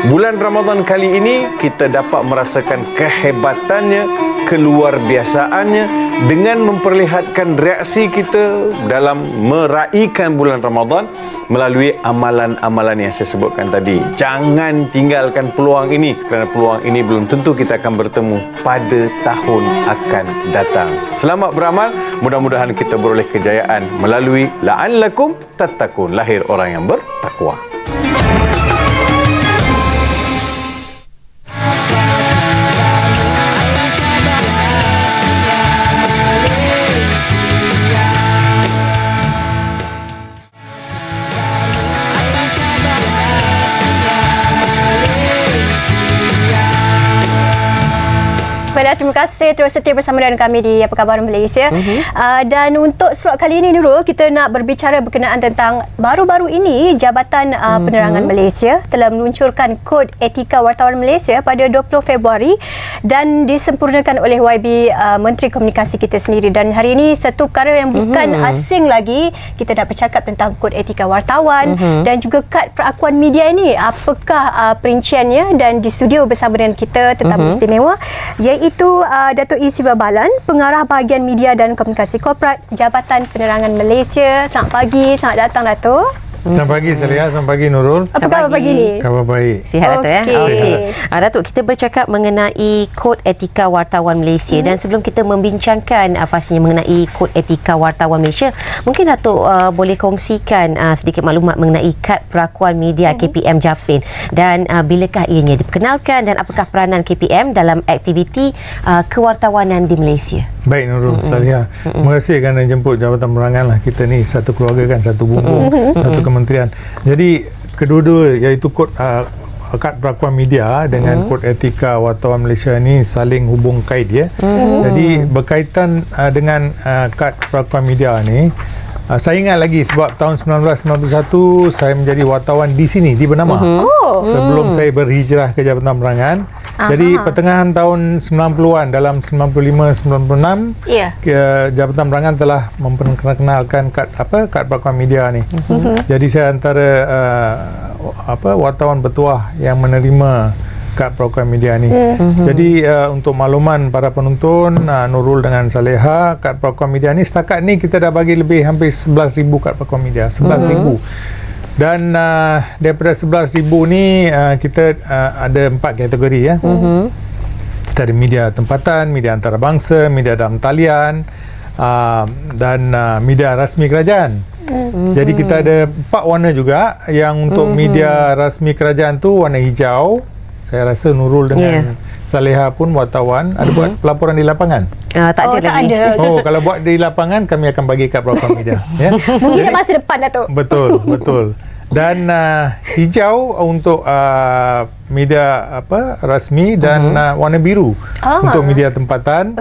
bulan Ramadan kali ini kita dapat merasakan kehebatannya, keluar biasaannya dengan memperlihatkan reaksi kita dalam meraihkan bulan Ramadan melalui amalan-amalan yang saya sebutkan tadi. Jangan tinggalkan peluang ini, kerana peluang ini belum tentu kita akan bertemu pada tahun akan datang. Selamat beramal, mudah-mudahan kita beroleh kejayaan melalui la'allakum tattaqun, lahir orang yang bertakwa. terima kasih terus setia bersama dengan kami di Apa Khabar Malaysia. Dan untuk slot kali ini Nurul, kita nak berbicara berkenaan tentang baru-baru ini Jabatan Penerangan Malaysia telah meluncurkan Kod Etika Wartawan Malaysia pada 20 Februari dan disempurnakan oleh YB Menteri Komunikasi kita sendiri. Dan hari ini satu perkara yang bukan asing lagi, kita nak bercakap tentang Kod Etika Wartawan dan juga kad perakuan media ini. Apakah perinciannya? Dan di studio bersama dengan kita tetamu istimewa iaitu Datuk E. Siva Balan, Pengarah Bahagian Media dan Komunikasi Korporat Jabatan Penerangan Malaysia. Selamat pagi, selamat datang Datuk. Selamat pagi Salihah, selamat pagi Nurul. Apa khabar pagi ni? Khabar baik. Sihat Datuk ya? Okey. Datuk, kita bercakap mengenai Kod Etika Wartawan Malaysia dan sebelum kita membincangkan pastinya mengenai Kod Etika Wartawan Malaysia, mungkin Datuk boleh kongsikan sedikit maklumat mengenai Kad Perakuan Media KPM Japin dan bilakah ianya diperkenalkan dan apakah peranan KPM dalam aktiviti kewartawanan di Malaysia? Baik Nurul, Salihah. Terima kasih kerana jemput Jabatan Penerangan lah. Kita ni satu keluarga kan, satu bumbung, satu kementerian. Jadi kedua-dua iaitu Kad Perakuan Media dengan Kod Etika Wartawan Malaysia ni saling hubung kait ya. Jadi berkaitan dengan Kad Perakuan Media ni, saya ingat lagi sebab tahun 1991 saya menjadi wartawan di sini di Bernama. Sebelum saya berhijrah ke Jabatan Penerangan. Jadi pertengahan tahun 90-an, dalam 95-96 Jabatan Penerangan telah memperkenalkan kad perakuan media ni. Jadi saya antara wartawan bertuah yang menerima kad perakuan media ni. Jadi untuk makluman para penonton, Nurul dengan Salihah, kad perakuan media ni setakat ni kita dah bagi lebih hampir 11,000 kad perakuan media. 11,000. Dan daripada 11,000 ni kita ada 4 kategori ya. Kita ada media tempatan, media antarabangsa, media dalam talian dan media rasmi kerajaan. Jadi kita ada 4 warna juga. Yang untuk media rasmi kerajaan tu warna hijau. Saya rasa Nurul dengan Salihah pun wartawan ada buat pelaporan di lapangan. Tak ada. Kalau buat di lapangan kami akan bagi kad perakuan media ya. Mungkin masa depan Datuk. Betul. Dan hijau untuk media rasmi dan warna biru untuk media tempatan,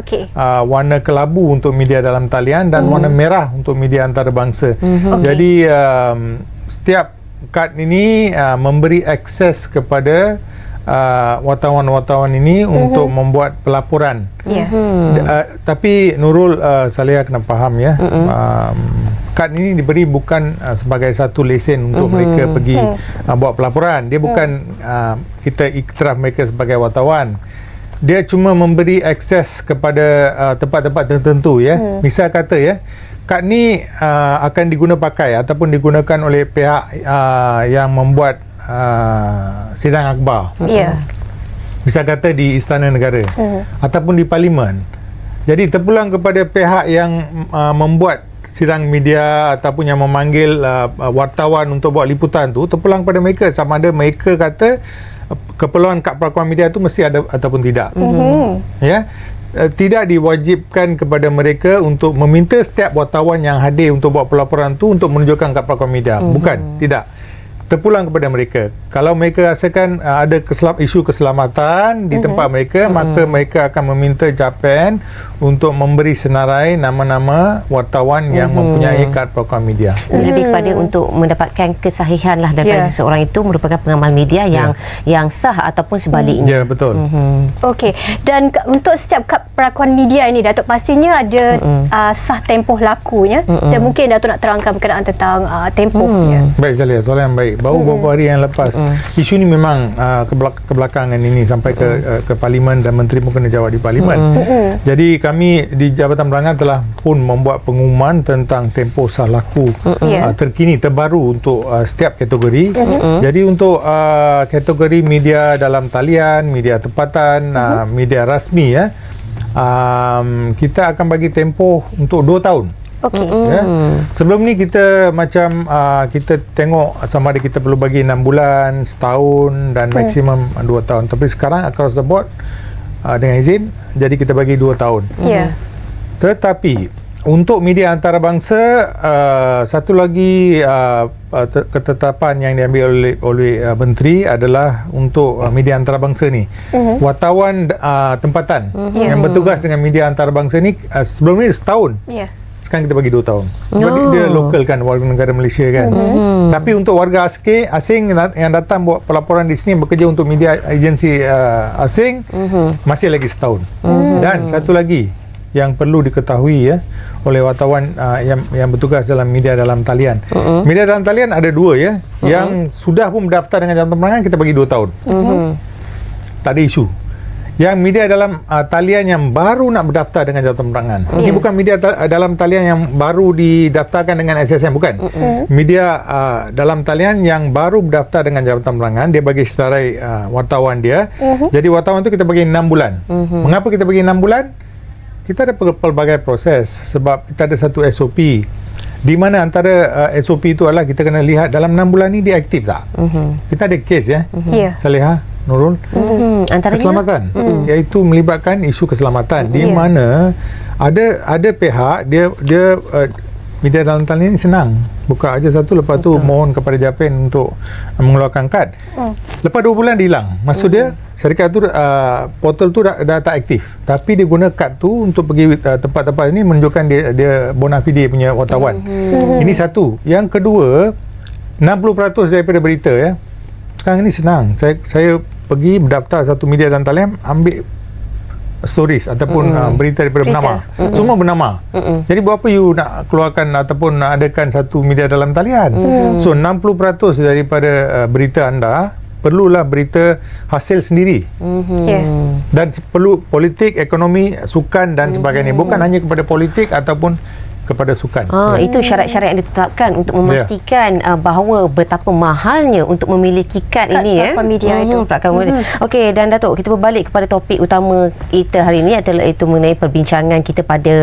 warna kelabu untuk media dalam talian dan warna merah untuk media antarabangsa. Jadi setiap kad ini memberi akses kepada wartawan-wartawan ini untuk membuat pelaporan. Tapi Nurul, Salihah kena faham ya, kad ini diberi bukan sebagai satu lesen untuk mereka pergi buat pelaporan. Dia bukan kita iktiraf mereka sebagai wartawan. Dia cuma memberi akses kepada tempat-tempat tertentu ya. Misal kata ya, kad ni akan diguna pakai ataupun digunakan oleh pihak yang membuat sidang akhbar. Misal kata di Istana Negara ataupun di Parlimen. Jadi terpulang kepada pihak yang membuat sidang media ataupun yang memanggil wartawan untuk buat liputan tu, terpulang pada mereka sama ada mereka kata keperluan kad perakuan media tu mesti ada ataupun tidak. Ya. Tidak diwajibkan kepada mereka untuk meminta setiap wartawan yang hadir untuk buat pelaporan tu untuk menunjukkan kad perakuan media. Bukan, tidak. Terpulang kepada mereka. Kalau mereka rasakan ada isu keselamatan di tempat mereka, maka mereka akan meminta JAPAN untuk memberi senarai nama-nama wartawan yang mempunyai kad perakuan media. Lebih kepada untuk mendapatkan kesahihan lah daripada seseorang itu merupakan pengamal media yang sah ataupun sebaliknya. Ya, betul. Okey. Dan untuk setiap kad perakuan media ini, Datuk, pastinya ada sah tempoh lakunya dan mungkin Datuk nak terangkan berkenaan tentang tempohnya. Baik Salihah, soalan yang baik. Baru beberapa hari yang lepas isu ni memang kebelakangan ini sampai ke Parlimen dan Menteri pun kena jawab di Parlimen. Jadi kami di Jabatan Penerangan telah pun membuat pengumuman tentang tempoh sah laku terkini terbaru untuk setiap kategori. Jadi untuk kategori media dalam talian, media tempatan, media rasmi ya, kita akan bagi tempoh untuk 2 tahun. Ya. Sebelum ni kita macam kita tengok sama ada kita perlu bagi 6 bulan, setahun dan maksimum 2 tahun. Tapi sekarang across the board dengan izin, jadi kita bagi 2 tahun. Tetapi untuk media antarabangsa, satu lagi ketetapan yang diambil oleh menteri adalah untuk media antarabangsa ni. Wartawan tempatan yang bertugas dengan media antarabangsa ni sebelum ni setahun. Sekarang kita bagi 2 tahun. Sebab dia lokal kan, warga negara Malaysia kan. Tapi untuk warga asing yang datang buat pelaporan di sini, bekerja untuk media agensi asing, masih lagi setahun. Dan satu lagi yang perlu diketahui oleh wartawan yang bertugas dalam media dalam talian. Media dalam talian ada 2 yang sudah pun berdaftar dengan jabatan penerangan, kita bagi 2 tahun. Tak ada isu. Yang media dalam talian yang baru nak berdaftar dengan jabatan penerangan. Ini bukan media dalam talian yang baru didaftarkan dengan SSM, bukan. Media dalam talian yang baru berdaftar dengan jabatan penerangan, dia bagi sedarai wartawan dia. Jadi wartawan tu kita bagi 6 bulan. Mengapa kita bagi 6 bulan? Kita ada pelbagai proses sebab kita ada satu SOP di mana antara SOP itu adalah kita kena lihat dalam 6 bulan ni dia aktif tak. Kita ada kes Saleha, Nurul, keselamatan, iaitu melibatkan isu keselamatan di mana ada pihak dia media dalam talian ni senang buka aja satu, lepas tu mohon kepada JAPEN untuk mengeluarkan kad. Lepas 2 bulan dia hilang. Maksud dia syarikat tu portal tu dah tak aktif, tapi dia guna kad tu untuk pergi tempat-tempat ini menunjukkan dia bona fide punya wartawan. Ini satu. Yang kedua, 60% daripada berita sekarang ni senang. Saya pergi berdaftar satu media dalam talian, ambil stories ataupun berita daripada bernama. Semua bernama. Jadi buat apa you nak keluarkan ataupun nak adakan satu media dalam talian? So 60% daripada berita anda perlulah berita hasil sendiri. Dan perlu politik, ekonomi, sukan dan sebagainya. Bukan hanya kepada politik ataupun kepada sukan. Itu syarat-syarat yang ditetapkan untuk memastikan bahawa betapa mahalnya untuk memiliki kad ini media itu. Okey, dan Datuk, kita berbalik kepada topik utama kita hari ini, iaitu mengenai perbincangan kita pada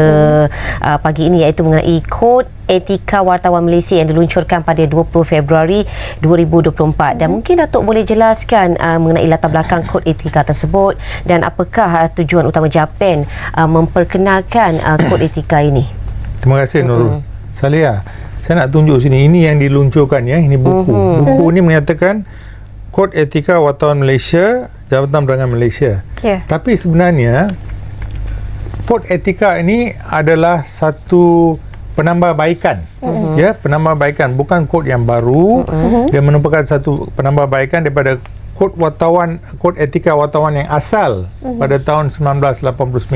pagi ini, iaitu mengenai kod etika wartawan Malaysia yang diluncurkan pada 20 Februari 2024. Dan mungkin Datuk boleh jelaskan mengenai latar belakang kod etika tersebut dan apakah tujuan utama JAPEN memperkenalkan kod etika ini. Terima kasih Nurul. Saleha, saya nak tunjuk sini, ini yang diluncurkan ini buku. Buku ni menyatakan Kod Etika Wartawan Malaysia, Jabatan Penerangan Malaysia. Tapi sebenarnya kod etika ini adalah satu penambahbaikan. Penambahbaikan, bukan kod yang baru. Dia merupakan satu penambahbaikan daripada kod etika wartawan yang asal pada tahun 1989,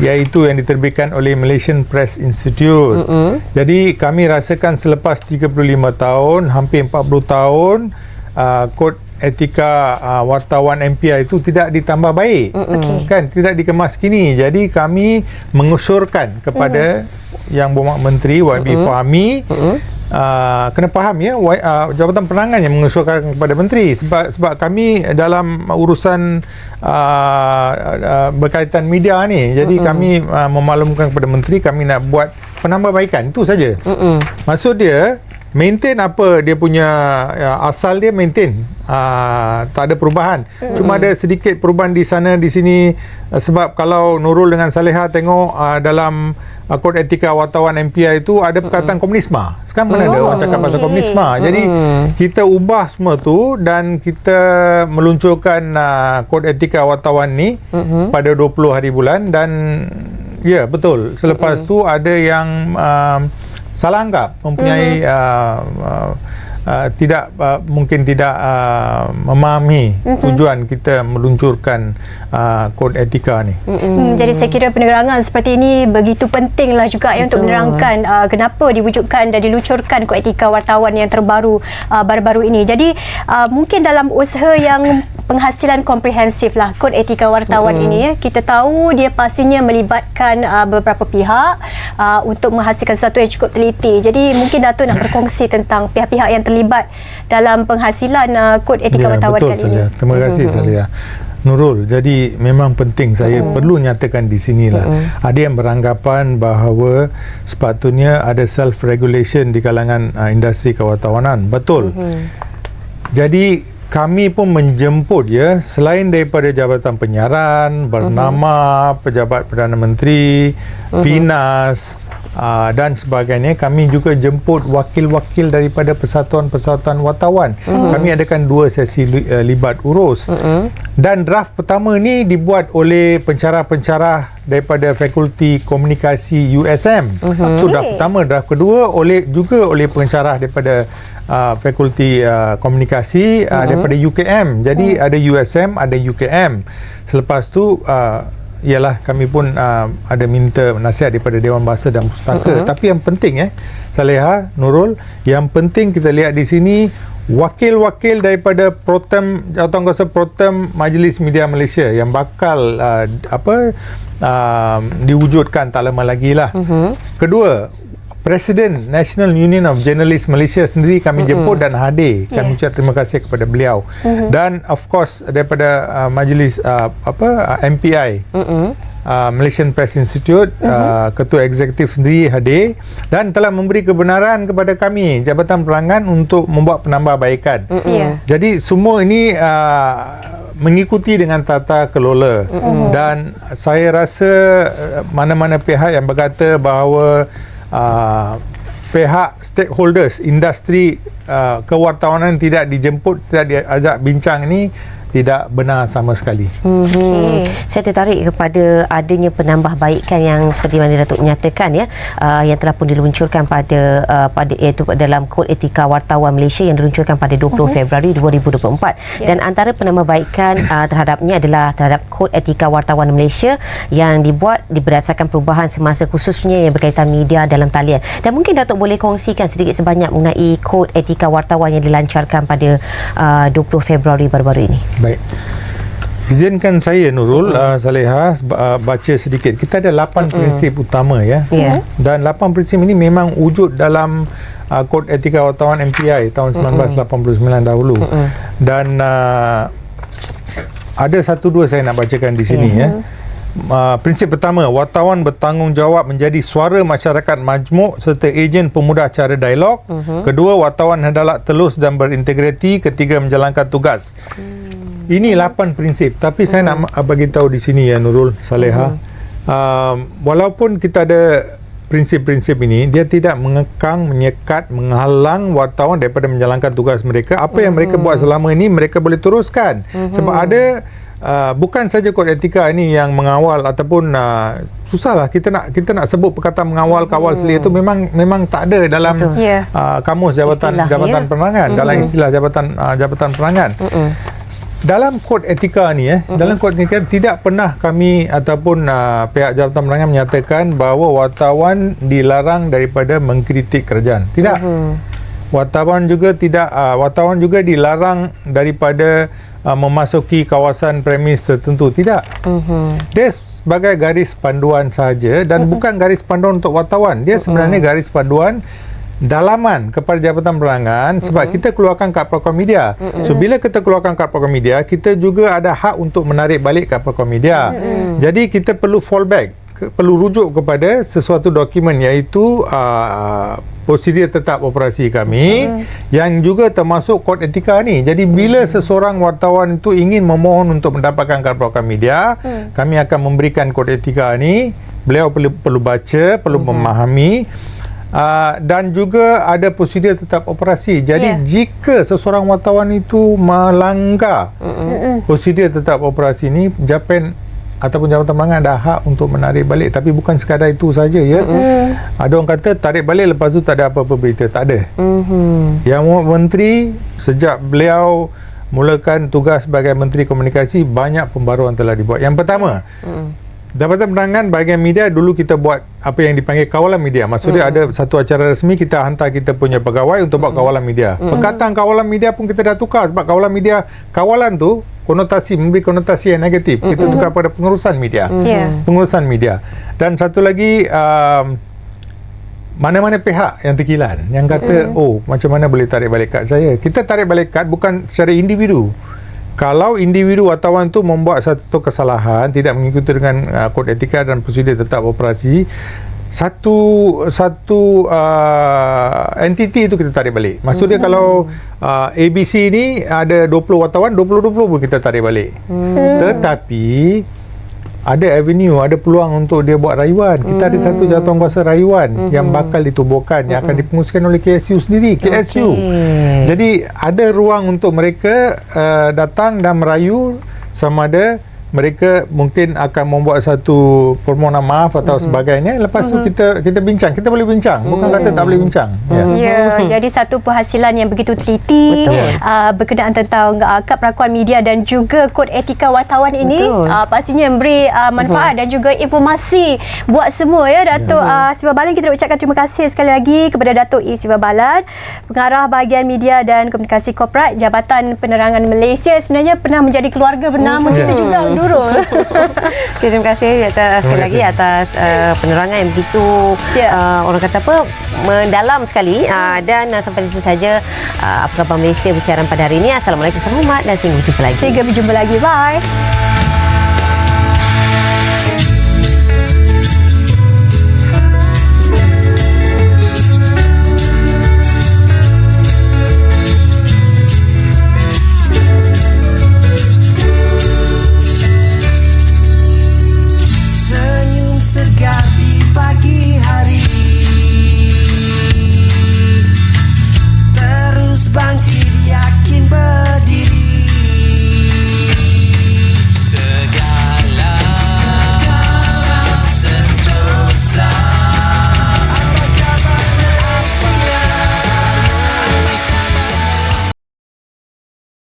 iaitu yang diterbitkan oleh Malaysian Press Institute. Jadi kami rasakan selepas 35 tahun, hampir 40 tahun, kod etika wartawan MPR itu tidak ditambah baik, kan, tidak dikemas kini. Jadi kami mengusulkan kepada Yang Berhormat Menteri YB Fahmi, kena faham Jabatan Penerangan yang mengusulkan kepada menteri, sebab kami dalam urusan berkaitan media ni, jadi kami memaklumkan kepada menteri kami nak buat penambahbaikan, itu saja. Maksud dia maintain apa dia punya asal dia, maintain, tak ada perubahan. Cuma ada sedikit perubahan di sana di sini, sebab kalau Nurul dengan Saleha tengok dalam kod etika wartawan MPR itu ada perkataan komunisme. Sekarang mana ada orang cakap pasal komunisme. Jadi kita ubah semua tu dan kita meluncurkan kod etika wartawan ni pada 20 hari bulan. Dan ya, betul, selepas tu ada yang salah anggap, mempunyai mungkin tidak memahami tujuan kita meluncurkan kod etika ni. Jadi saya kira penerangan seperti ini begitu pentinglah juga untuk menerangkan kenapa diwujudkan dan diluncurkan kod etika wartawan yang terbaru baru-baru ini. Jadi mungkin dalam usaha yang penghasilan komprehensif lah kod etika wartawan ini, kita tahu dia pastinya melibatkan beberapa pihak untuk menghasilkan sesuatu yang cukup teliti. Jadi mungkin Dato' nak berkongsi tentang pihak-pihak yang terlibat dalam penghasilan kod etika wartawan betul, kali ini. Terima kasih Saleha. Nurul, jadi memang penting saya perlu nyatakan di sinilah. Ada yang beranggapan bahawa sepatutnya ada self-regulation di kalangan industri kewartawanan. Betul. Jadi kami pun menjemput selain daripada Jabatan Penyiaran bernama Pejabat Perdana Menteri, Finas, dan sebagainya. Kami juga jemput wakil-wakil daripada persatuan-persatuan wartawan. Kami adakan 2 sesi libat urus. Dan draft pertama ni dibuat oleh pencarah-pencarah daripada Fakulti Komunikasi USM. Itu draft pertama. Draft kedua juga oleh pencarah daripada Fakulti Komunikasi daripada UKM. Jadi ada USM, ada UKM. Selepas tu ialah kami pun ada minta nasihat daripada Dewan Bahasa dan Pustaka. Tapi yang penting Saleha, Nurul, yang penting kita lihat di sini wakil-wakil daripada Jawatankuasa Protem Majlis Media Malaysia yang bakal diwujudkan tak lama lagi lah. Kedua, Presiden National Union of Journalists Malaysia sendiri kami jemput dan hadir. Kami ucap terima kasih kepada beliau. Dan of course daripada majlis MPI, Malaysian Press Institute, Ketua Eksekutif sendiri hadir dan telah memberi kebenaran kepada kami Jabatan Penerangan untuk membuat penambahbaikan. Jadi semua ini mengikuti dengan tata kelola. Dan saya rasa mana-mana pihak yang berkata bahawa pihak stakeholders industri kewartawanan tidak dijemput, tidak diajak bincang ini tidak benar sama sekali. Saya tertarik kepada adanya penambahbaikan yang seperti mana Datuk menyatakan yang telah pun diluncurkan pada iaitu dalam Kod Etika Wartawan Malaysia yang diluncurkan pada 20 Februari 2024. Dan antara penambahbaikan terhadapnya adalah terhadap Kod Etika Wartawan Malaysia yang dibuat berdasarkan perubahan semasa khususnya yang berkaitan media dalam talian. Dan mungkin Datuk boleh kongsikan sedikit sebanyak mengenai Kod Etika Wartawan yang dilancarkan pada 20 Februari baru-baru ini. Baik. Izinkan saya Nurul, Saleha, baca sedikit. Kita ada 8 prinsip utama Dan 8 prinsip ini memang wujud dalam Kod Etika Wartawan MPI tahun 1989 dahulu. Dan ada 1-2 saya nak bacakan di sini Prinsip pertama, wartawan bertanggungjawab menjadi suara masyarakat majmuk serta ejen pemudah cara dialog. Kedua, wartawan hendaklah telus dan berintegriti ketika menjalankan tugas. Ini 8 prinsip, tapi saya nak bagi tahu di sini Nurul, Saleha, walaupun kita ada prinsip-prinsip ini, dia tidak mengekang, menyekat, menghalang wartawan daripada menjalankan tugas mereka. Apa yang mereka buat selama ini mereka boleh teruskan. Sebab ada bukan saja kod etika ini yang mengawal ataupun susahlah kita nak sebut perkataan mengawal, kawal selia itu memang tak ada dalam kamus jabatan penerangan, dalam istilah jabatan penerangan. Dalam kod etika ni dalam kod etika tidak pernah kami ataupun pihak Jabatan Penerangan menyatakan bahawa wartawan dilarang daripada mengkritik kerajaan. Tidak. Wartawan juga dilarang daripada memasuki kawasan premis tertentu. Tidak. Dia sebagai garis panduan sahaja dan bukan garis panduan untuk wartawan. Dia sebenarnya garis panduan dalaman kepada Jabatan Penerangan sebab kita keluarkan kad pelakon media. So bila kita keluarkan kad pelakon media, kita juga ada hak untuk menarik balik kad pelakon media. Jadi kita perlu fallback, perlu rujuk kepada sesuatu dokumen iaitu prosedur tetap operasi kami yang juga termasuk kod etika ni. Jadi bila seseorang wartawan itu ingin memohon untuk mendapatkan kad pelakon media, kami akan memberikan kod etika ni. Beliau perlu baca, perlu memahami. Dan juga ada prosedur tetap operasi. Jadi jika seseorang wartawan itu melanggar prosedur tetap operasi ini, Jabatan Penerangan ada hak untuk menarik balik. Tapi bukan sekadar itu saja Ada orang kata tarik balik lepas tu tak ada apa-apa berita. Tak ada. Yang Menteri sejak beliau mulakan tugas sebagai Menteri Komunikasi, banyak pembaruan telah dibuat. Yang pertama, Jabatan Penerangan bahagian media dulu kita buat apa yang dipanggil kawalan media. Maksudnya ada satu acara resmi, kita hantar kita punya pegawai untuk buat kawalan media. Perkataan kawalan media pun kita dah tukar sebab kawalan tu memberi konotasi yang negatif. Kita tukar pada pengurusan media. Pengurusan media. Dan satu lagi, mana-mana pihak yang terkilan yang kata macam mana boleh tarik balik kad saya. Kita tarik balik kad bukan secara individu. Kalau individu wartawan itu membuat satu kesalahan, tidak mengikuti dengan kod etika dan prosedur tetap operasi, satu entiti itu kita tarik balik. Maksudnya kalau ABC ni ada 20 wartawan, 20 pun kita tarik balik. Tetapi ada avenue, ada peluang untuk dia buat rayuan. Kita ada satu jawatankuasa rayuan yang bakal ditubuhkan, yang akan dipenguruskan oleh KSU sendiri, KSU. Jadi ada ruang untuk mereka datang dan merayu, sama ada mereka mungkin akan membuat satu permohonan maaf atau sebagainya. Lepas tu kita bincang. Kita boleh bincang. Bukan kata tak boleh bincang. Jadi satu penghasilan yang begitu teliti berkenaan tentang kad perakuan media dan juga kod etika wartawan ini pastinya memberi manfaat dan juga informasi buat semua ya Datuk Siva Balan. Kita ucapkan terima kasih sekali lagi kepada Datuk Siva Balan, Pengarah Bahagian Media dan Komunikasi Korporat Jabatan Penerangan Malaysia. Sebenarnya pernah menjadi keluarga bernama kita juga dulu. Terima kasih sekali lagi atas penerangan yang begitu orang kata apa, mendalam sekali. Dan sampai di sini saja Apa Khabar Malaysia bersiaran pada hari ini. Assalamualaikum warahmatullahi wabarakatuh dan sehingga berjumpa lagi. Bye.